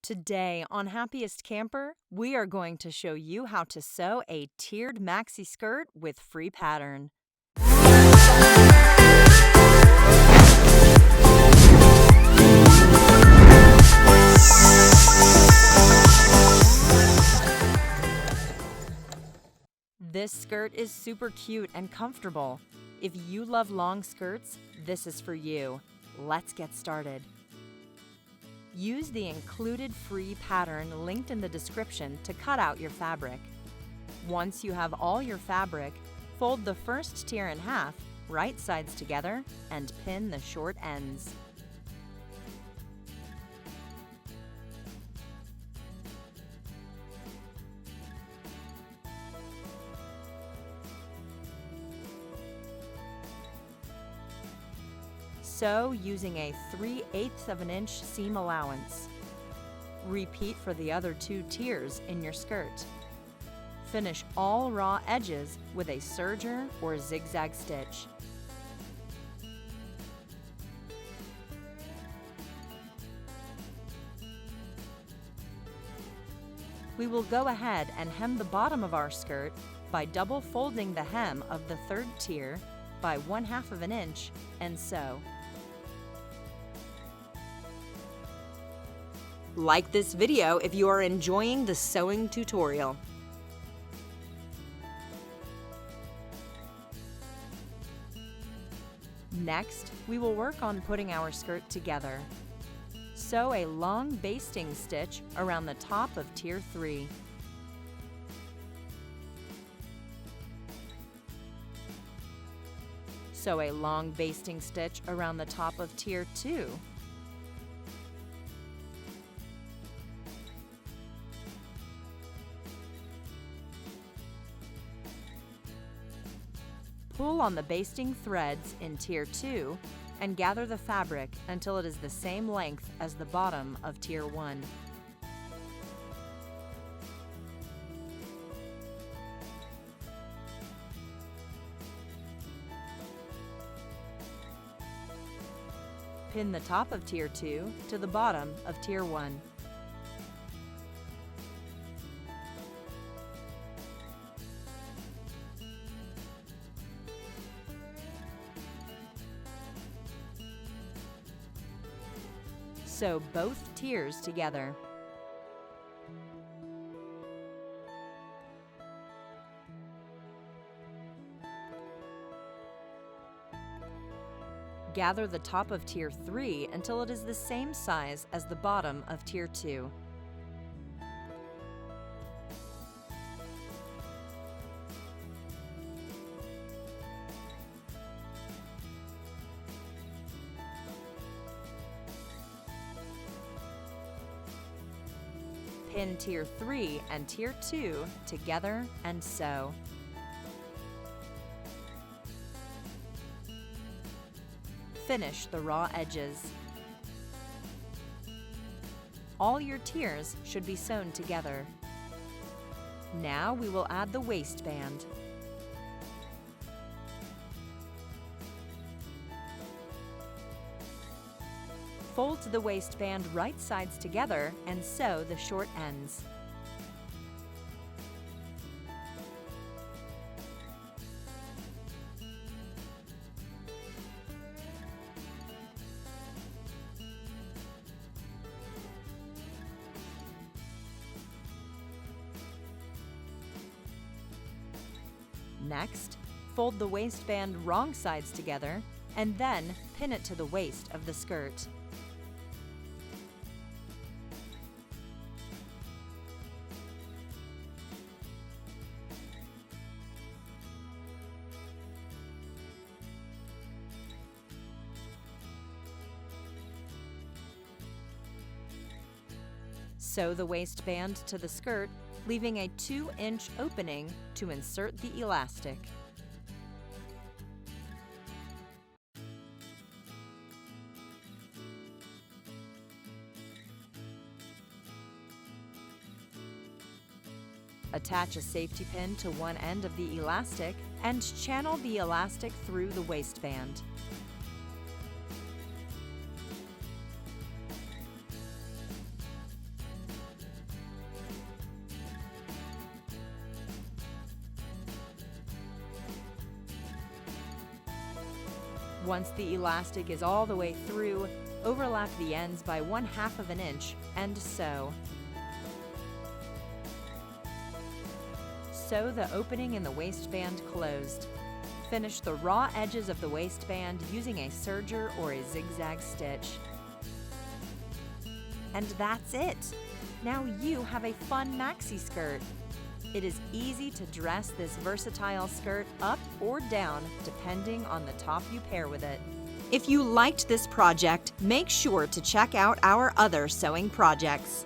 Today on Happiest Camper, we are going to show you how to sew a tiered maxi skirt with free pattern. This skirt is super cute and comfortable. If you love long skirts, this is for you. Let's get started. Use the included free pattern linked in the description to cut out your fabric. Once you have all your fabric, fold the first tier in half, right sides together, and pin the short ends. Sew using a 3/8 of an inch seam allowance. Repeat for the other two tiers in your skirt. Finish all raw edges with a serger or zigzag stitch. We will go ahead and hem the bottom of our skirt by double folding the hem of the third tier by 1/2 of an inch and sew. Like this video if you are enjoying the sewing tutorial. Next, we will work on putting our skirt together. Sew a long basting stitch around the top of tier 3. Sew a long basting stitch around the top of tier 2. Pull on the basting threads in tier 2 and gather the fabric until it is the same length as the bottom of tier 1. Pin the top of tier 2 to the bottom of tier 1. Sew both tiers together. Gather the top of tier 3 until it is the same size as the bottom of tier 2. Pin tier 3 and tier 2 together and sew. Finish the raw edges. All your tiers should be sewn together. Now we will add the waistband. Fold the waistband right sides together and sew the short ends. Next, fold the waistband wrong sides together and then pin it to the waist of the skirt. Sew the waistband to the skirt, leaving a 2-inch opening to insert the elastic. Attach a safety pin to one end of the elastic and channel the elastic through the waistband. Once the elastic is all the way through, overlap the ends by 1/2 of an inch and sew. Sew the opening in the waistband closed. Finish the raw edges of the waistband using a serger or a zigzag stitch. And that's it! Now you have a fun maxi skirt. It is easy to dress this versatile skirt up or down depending on the top you pair with it. If you liked this project, make sure to check out our other sewing projects.